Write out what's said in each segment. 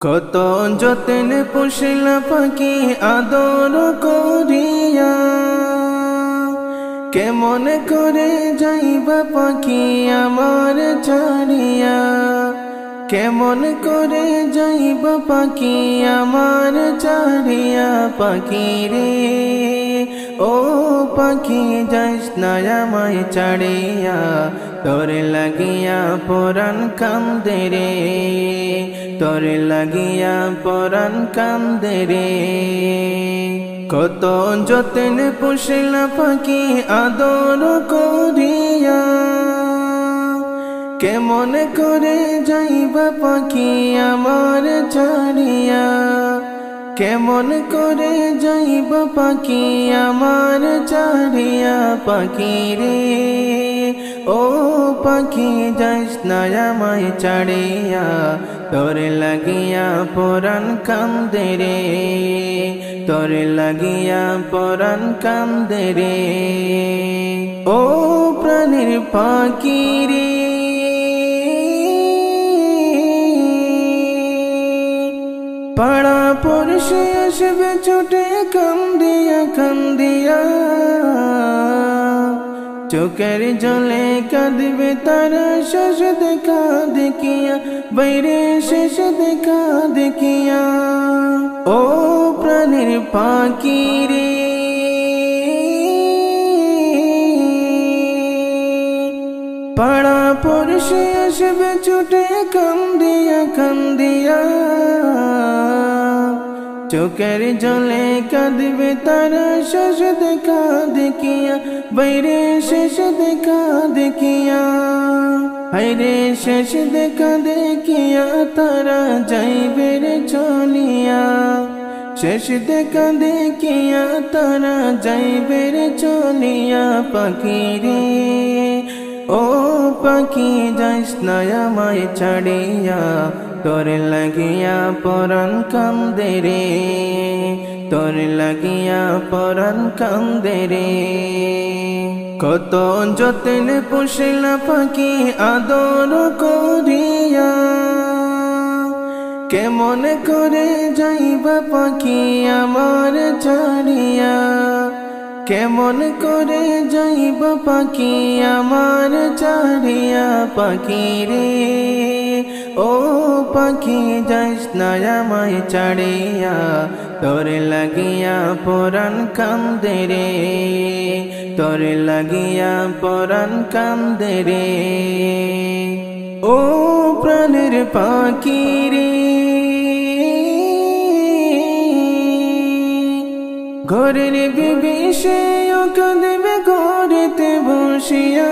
কত যতন পুষলা পাখি আদর করিয়া, কেমন করে যাইবা পাখি আমার ছাড়িয়া, কেমন করে যাইবা পাখি আমার ছাড়িয়া। পাখি রে ও পাখি যাইস না আমায় ছাড়িয়া, তোর লাগিয়া পরাণ কান্দে রে, তোর লাগিয়া পরাণ কান্দে রে। কত যতন পুষলা পাখি আদর করিয়া, কেমন করে যাইবা পাখি আমার ছাড়িয়া, কেমন করে যাইবা পাখি আমার ছাড়িয়া। পাখি রে ও পাখি যাইস না আমায় ছাড়িয়া, তোর লাগিয়া পরাণ কান্দে রে, তোর লাগিয়া পরাণ কান্দে রে। ও প্রাণের পাখি রে পাড়া পড়শি আসবে ছুটে কান্দিয়া কান্দিয়া, চোখের জলে কাঁদবে তারা শেষ দেখা দেখিয়া, বাইরে শেষ দেখা দেখিয়া। ও প্রাণের পাখি রে পাড়া পড়শি আসবে ছুটে কান্দিয়া কান্দিয়া, চোখের জলে কাঁদবে তারা শেষ দেখা দেখিয়া, বাইরে শেষ দেখা দেখিয়া। হায়রে শেষ দেখা দেখিয়া তারা যাইবে রে চলিয়া, শেষ দেখা দেখিয়া তারা যাইবে রে চলিয়া। পাখি রে ও পাখি যাইস না আমায় ছাড়িয়া, তোর লাগিয়া পরাণ কান্দে রে, তোর লাগিয়া পরাণ কান্দে রে। কত যতন পুষলা পাখি আদর করিয়া, কেমন করে যাইবা পাখি আমার ছাড়িয়া, কেমন করে যাইবা পাখি আমার ছাড়িয়া। পাখি রে ও পাখি যাইস না আমায় ছাড়িয়া, তোর লাগিয়া পরাণ কান্দে রে, তোর লাগিয়া পরাণ কান্দে রে। ও প্রাণের পাখি রে ঘরের বিবি সে কাঁদবে ঘরেতে বসিয়া,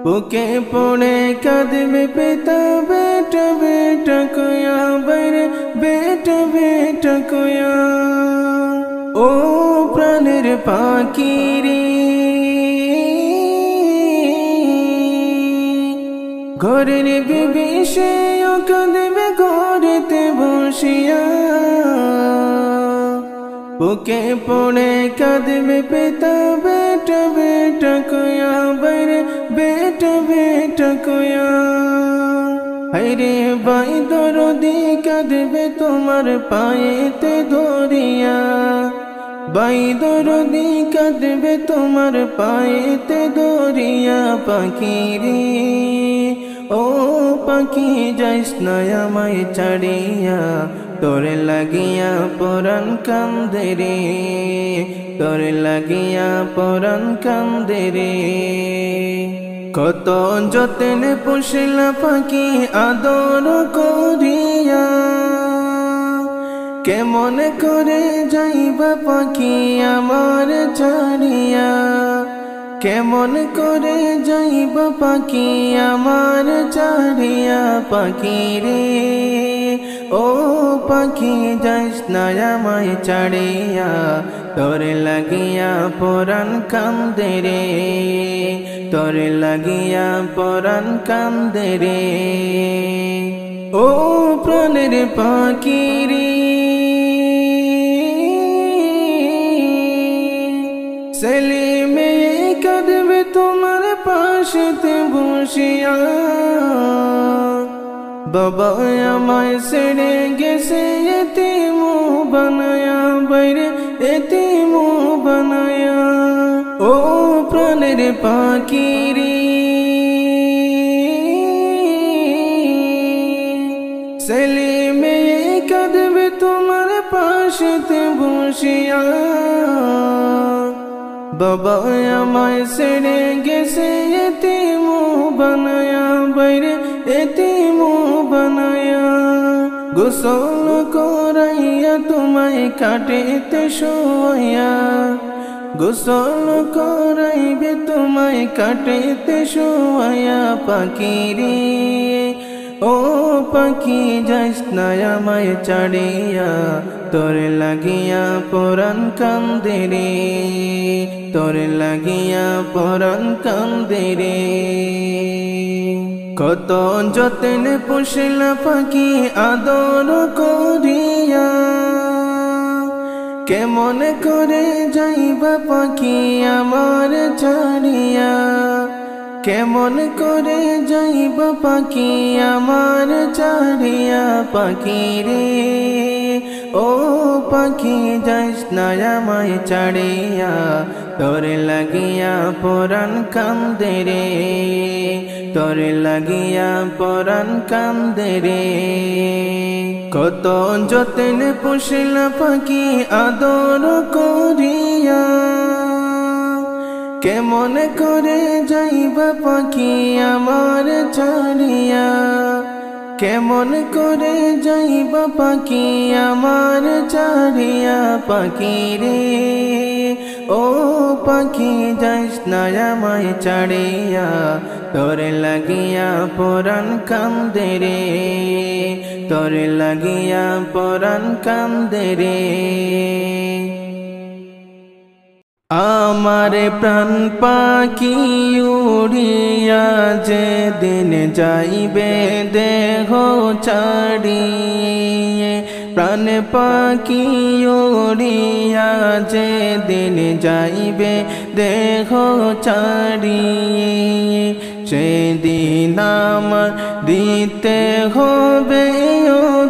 বুকে পড়ে কাঁদবে পিতা বেটা বেটা কয়া, বাইরে বেটা বেটা কয়া। ও প্রাণের পাখি রে ঘরের বিবি সে কাঁদবে ঘরেতে বসিয়া, বুকে পড়ে কাঁদবে পিতা বেটা বেটা কয়া, বাইরে বেটা বেটা কয়া। হায়রে বাই দরদি কাঁদবে তোমার পায়েতে ধরিয়া, বাই দরদি কাঁদবে তোমার পায়েতে ধরিয়া। পাখি রে ও পাখি যাইস না আমায় ছাড়িয়া, তোর লাগিয়া পরাণ কান্দে রে, তোর লাগিয়া পরাণ কান্দে রে। কত যতন পুষলা পাখি আদর করিয়া, কেমন করে যাইবা পাখি আমার ছাড়িয়া, কেমন করে যাইবা পাখি আমার ছাড়িয়া। পাখি রে ও পাখি যাইস না আমায় ছাড়িয়া, তোর লাগিয়া পরাণ কান্দে রে, তোর লাগিয়া পরাণ কান্দে রে। ও প্রাণের পাখি রে ছেলে মেয়ে কাঁদবে তোমার পাশেতে বসিয়া, বাবা আমায় ছেড়ে গেছে এতিম বানায়া বাইরে এতিম বানায়া ও প্রাণের পাখিরি ছেলে মেয়ে কাঁদবে তোমার পাশেতে বসিয়া বাবা আমায় ছেড়ে গেছে এতিম বানায়া বাইরে এতিম বানায়া গোসল করাইয়া তোমায় কাটেতে শোয়া গোসল করাইবে তোমায় কাটেতে শোয়া পাখিরে ও পাখি যাইস না আমায় ছাড়িয়া তোর লাগিয়া পরাণ কান্দে রে তোর লাগিয়া পরাণ কান্দে রে কত যতনে পুষলা পাখি আদর করিয়া কেমন করে যাইবা পাখি আমার ছাড়িয়া কেমন করে যাইবা পাখি আমার ছাড়িয়া পাখি রে ও পাখি যাইস না আমায় ছাড়িয়া তোর লাগিয়া পরাণ কান্দে রে তোর লাগিয়া পরাণ কান্দে রে কত যতনে পুষলা পাখি আদর করিয়া কেমন করে যাইবা পাখি আমার ছাড়িয়া কেমন করে যাইবা পাখি আমার ছাড়িয়া পাখি রে ও পাখি যাইস না আমায় ছাড়িয়া তোর লাগিয়া পরাণ কান্দে রে তোর লাগিয়া পরাণ কান্দে রে আমার প্রাণ পাখি উড়িয়া যেদিন যাইবে দেহ ছাড়িয়ে প্রাণ পাখি উড়িয়া যেদিন যাইবে দেহ ছাড়িয়ে সেদিন আমার দিতে হবে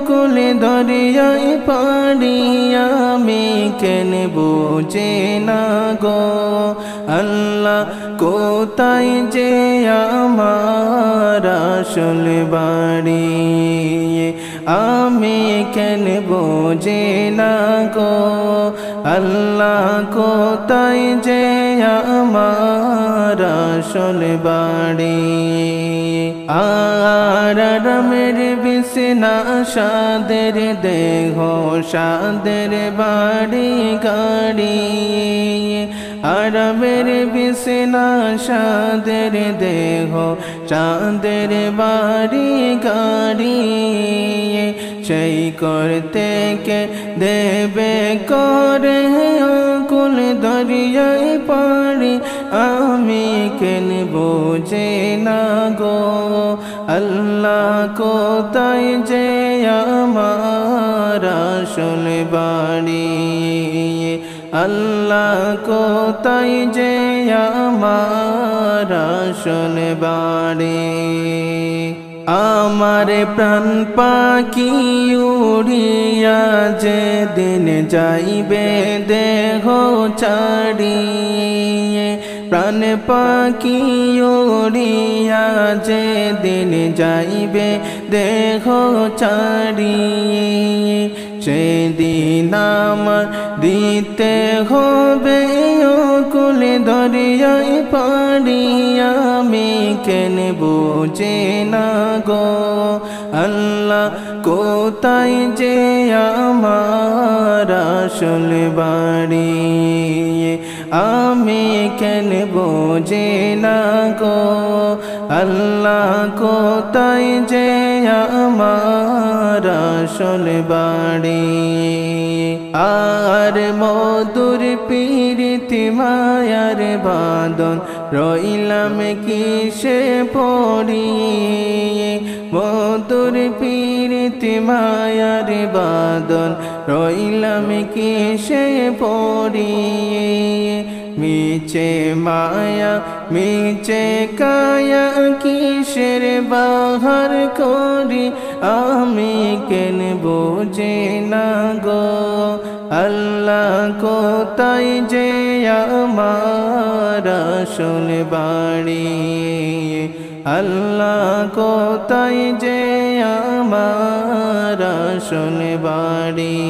কুল দরিয়ায় পাড়ি আমি কেন বুঝে না গো আল্লাহ কোথায় যে আমার আসল বাড়ি আমি কেন বুঝে না গো আল্লাহ কোথায় যে আমার আসল বাড়ি আরামের বিছানা সাদের দেহ সাদের বাড়ি গাড়ি আরামের বিছানা সাদের দেহ সাদের বাড়ি গাড়ি সেই করতে কে দেবে করে কুল দরিয়ায় পাড়ি আমি কেন বুঝে না গো আল্লাহ কোথায় যে আমার আসল বাড়ি আল্লাহ কোথায় যে আমার আসল বাড়ি আমার প্রাণ পাখি উড়িয়া যেদিন যাইবে দেহ ছাড়িয়ে প্রাণ পাখি উড়িয়া যেদিন যাইবে দেহ ছাড়িয়ে সেদিন আমার দিতে হবে কুল দরিয়ায় পাড়ি আমি কেন বুঝে না গো আল্লাহ কোথায় যে আমার আসল বাড়ি আমি কেন বুঝে না গো আল্লাহ কোথায় যে আমার আসল বাড়ি আর মধুর প্রীতি মায়ার বাঁধন রইলাম কিসে পড়িয়ে মধুর প্রীতি মায়ার বাঁধন রইলাম কিসে পড়িয়ে মিছে মায়া মিছে কায়া কিসের বাহার করি আমি কেন বুঝি না গো আল্লাহ কোথায় যে আমার আসল বাড়ি আল্লাহ কোথায় যে আমার আসল বাড়ি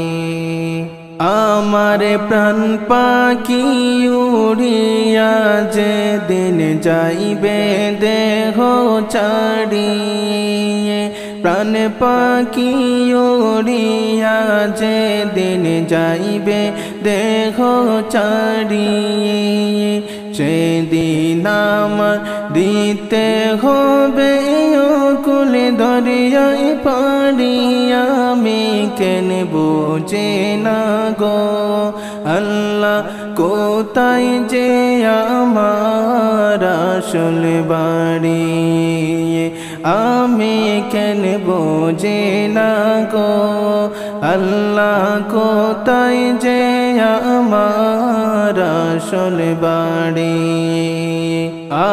আমার প্রাণ পাখি উড়িয়া যেদিন যাইবে দেহ ছাড়িয়ে প্রাণ পাখি উড়িয়া যেদিন যাইবে দেহ ছাড়িয়ে সেদিন আমার দিতে হবে কুল দরিয়ায় পাড়ি আমি কেন বুঝি না গো আল্লাহ কোথায় যে আমার আসল বাড়ি আমি কেন বুঝি না গো আল্লাহ কোথায় যে আমার আসল বাড়ি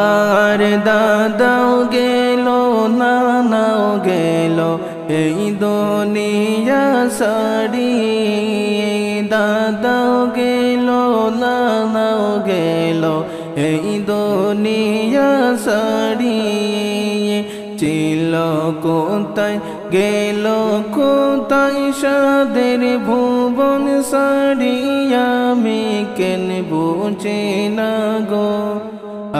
আর দাদাও গেল নানাও গেল এই দুনিয়া সারি দাদাও গেল নানাও গেল এই দুনিয়া সারি ছিল কোথায় গেল কোথায় সাদের ভুবন সারি আমি কেন বুঝি না গো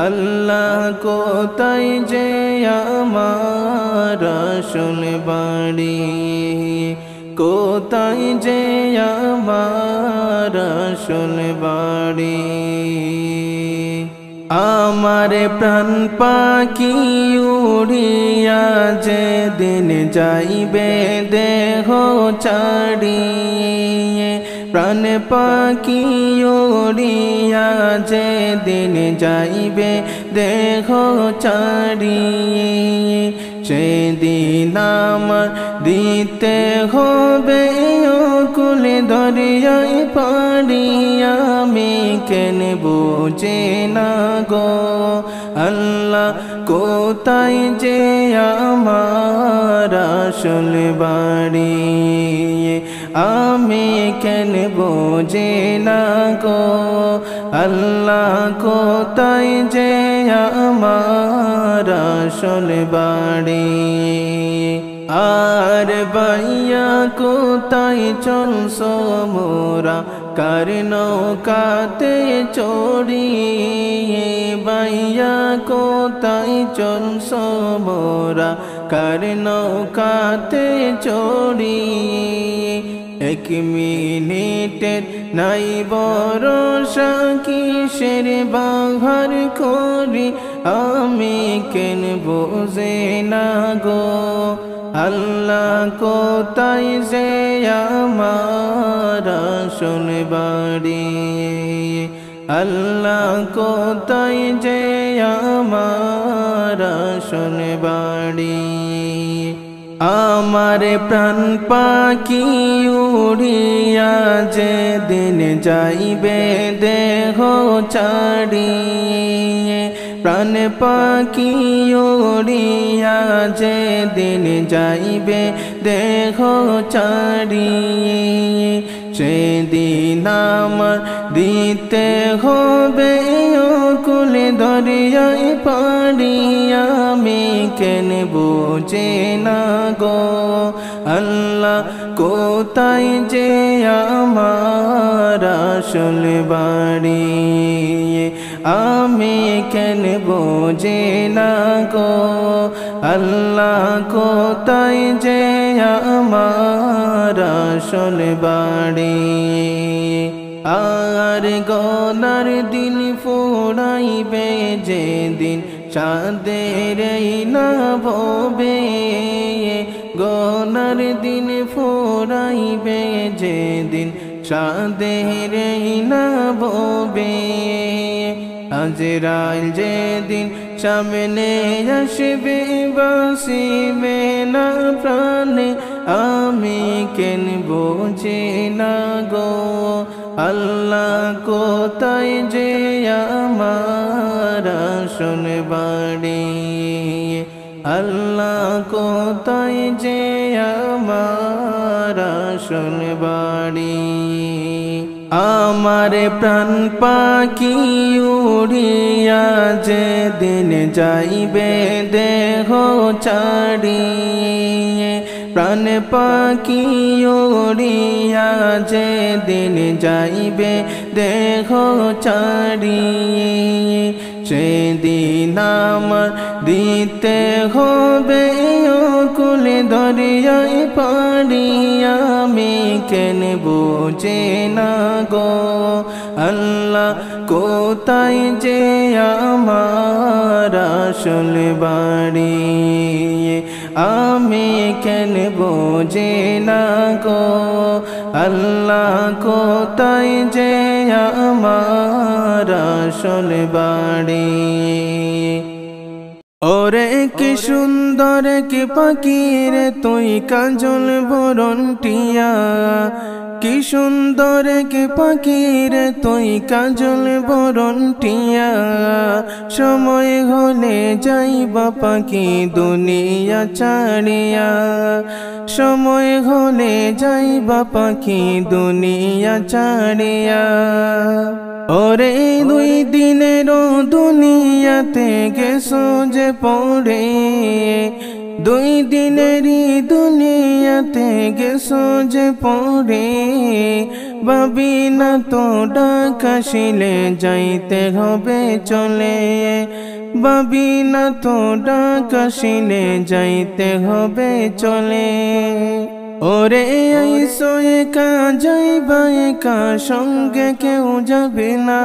আল্লাহ কোথায় যে আমার আসল বাড়ি কোথায় যে আমার আসল বাড়ি আমার প্রাণ পাখি উড়িয়া যেদিন যাইবে দেহ ছাড়িয়ে প্রাণ পাখি উড়িয়া যেদিন যাইবে দেহ ছাড়িয়ে সেদিন আমার দিতে হবে কুল দরিয়ায় পাড়ি আমি কেন বুঝি না গো আল্লাহ কোথায় যে আমার আসল বাড়ি আমি কেন বুঝি না গো আল্লাহ কোথায় যে আমার আসল বাড়ি আর বাইয়া কোথায় চলছো মোরা কার নৌকাতে চড়িয়ে বাইয়া কোথায় চলছো মোরা কার নৌকাতে চড়িয়ে এক মিনিটের নাই ভরসা কিসের বাহার করি আমি কেন বুঝি না গো আল্লাহ কোথায় যে আমার আসল বাড়ি আল্লাহ কোথায় যে আমার আসল বাড়ি আমার প্রাণ পাখি উড়িয়া যেদিন যাইবে দেহ ছাড়িয়ে প্রাণ পাখি উড়িয়া যেদিন যাইবে দেহ ছাড়িয়ে সেদিন আমার দিতে হবে কুল দরিয়ায় পাড়ি আমি কেন বুঝি না গো আল্লাহ কোথায় যে আমার আসল বাড়ি আমি কেন বুঝি না গো আল্লাহ কোথায় যে আমার আসল বাড়ি আর গনার দিন ফুরাইবে যেদিন চাঁদের না ভবে গনার দিন ফুরাইবে যেদিন চাঁদের না ভবে আজরাইল যেদিন সামনে আসবে বাসিবে না প্রাণে আমি কেন বুঝি না গো আল্লাহ কোথায় যে আমার আসল বাড়ি আল্লাহ কোথায় যে আমার আসল বাড়ি। আমার প্রাণ পাখি উড়িয়া যেদিন যাইবে দেহ ছাড়িয়ে, প্রাণ পাখি উড়িয়া যেদিন যাইবে দেহ ছাড়িয়ে, সেদিন আমার দিতে হবে কুল দরিয়ায় পাড়ি। আমি কেন বুঝি না গো আল্লাহ কোথায় যে আমার আসল বাড়ি। আমি কেন বুঝি না গো আল্লাহ কোথায় যে আমার আসল বাড়ি। ওরে কি সুন্দর কি পাখির তুই কাজল বরণ টিয়া, কি সুন্দর কি পাখির তুই কাজল বরণ টিয়া। সময় হলে যাইবা পাখি দুনিয়া ছাড়িয়া, সময় হলে যাইবা পাখি দুনিয়া ছাড়িয়া। ওরে দুই দিনের দুনিয়াতে গেছো যে পড়ে, দুই দিনেরই দুনিয়াতে গেছো যে পড়ে। ভাবি না তো ডাক আসিলে যাইতে হবে চলে, ভাবি না তো ডাক আসিলে যাইতে হবে চলে। ওরে আইসো একা যাইবা একা সঙ্গে কেউ যাবে না,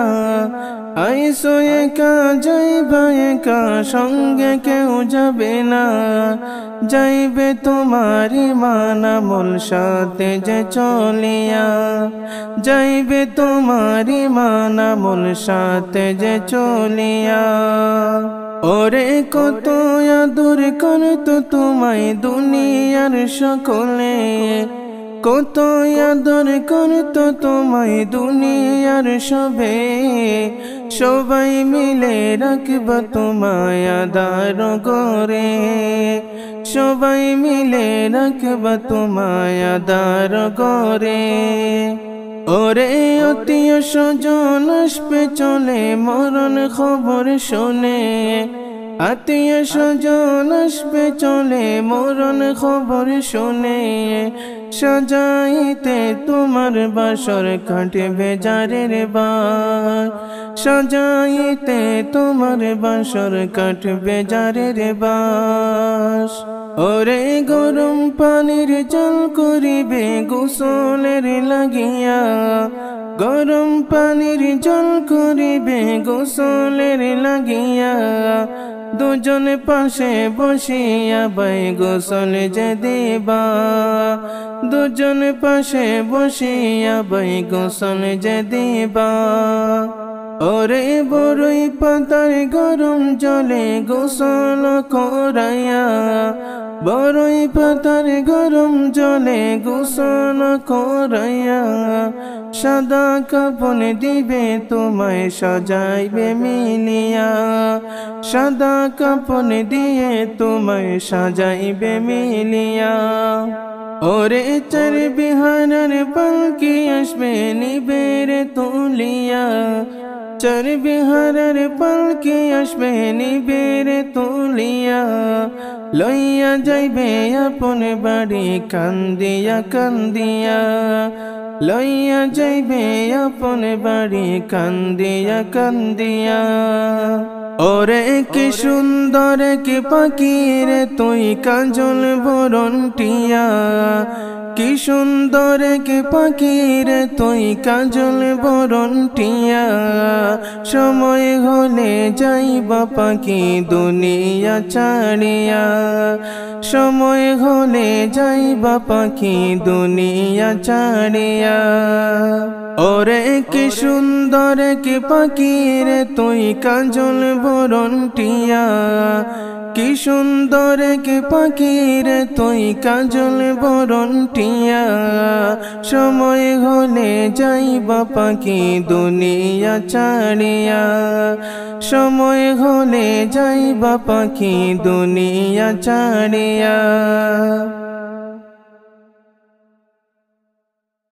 আইসো একা যাইবা একা সঙ্গে কেউ যাবে না। যাইবে তোমারি মানামল সাথে যে চলিয়া, যাইবে তোমারি মানামল সাথে যে চলিয়া। ওরে কত আদর করতো তোমায় দুনিয়ার সকলে, কত আদর করতো তোমায় দুনিয়ার সবে। সবাই মিলে রাখবা তোমায় আদর করে, সবাই মিলে রাখবা তোমায় আদর করে। ওরে আত্মীয় স্বজন আসবে চলে মরণ খবর শোনে, আত্মীয় স্বজন আসবে চলে মরণ খবর শোনে। সাজাইতে তোমার বাসর কাটবে জারের বাস, সাজাইতে তোমার বাসর কাটবে জারের বাস। ওরে গরম পানির জল করিবে গোসলের লাগিয়া, গরম পানির জল করিবে গোসলের লাগিয়া। দুজন পাশে বসিয়া বাই গোসল যে দিবা, দুজন পাশে বসিয়া বাই গোসল যে দিবা। ওরে বড়ই পাতার গরম জলে গোসল করাইয়া, বড়ই পাতার গরম জলে গোসল করাইয়া। সাদা কাফন দিবে তোমায় সাজাইবে মিলিয়া, সাদা কাফন দিয়ে তোমায় সাজাইবে মিলিয়া। ওরে চার বিহারের পালকি আসবে নিবে রে তুলিয়া, চার বিহারের পালকি আসবে নিবে রে তুলিয়া। লইয়া যাইবে আপন বাড়ি কান্দিয়া কান্দিয়া, লইয়া যাইবে আপন বাড়ি কান্দিয়া কান্দিয়া। ওরে কি সুন্দর কি পাখির তুই কাজল বরণ টিয়া, কি সুন্দর কি পাখির তুই কাজল বরণ টিয়া। সময় হলে যাইবা পাখি দুনিয়া ছাড়িয়া, সময় হলে যাইবা পাখি দুনিয়া ছাড়িয়া। ওরে কি সুন্দর কি পাখির তুই কাজল বরণ টিয়া, কি সুন্দর কি পাখির তুই কাজল বরণ টিয়া। সময় হলে যাইবা পাখি দুনিয়া ছাড়িয়া, সময় হলে যাইবা পাখি দুনিয়া ছাড়িয়া।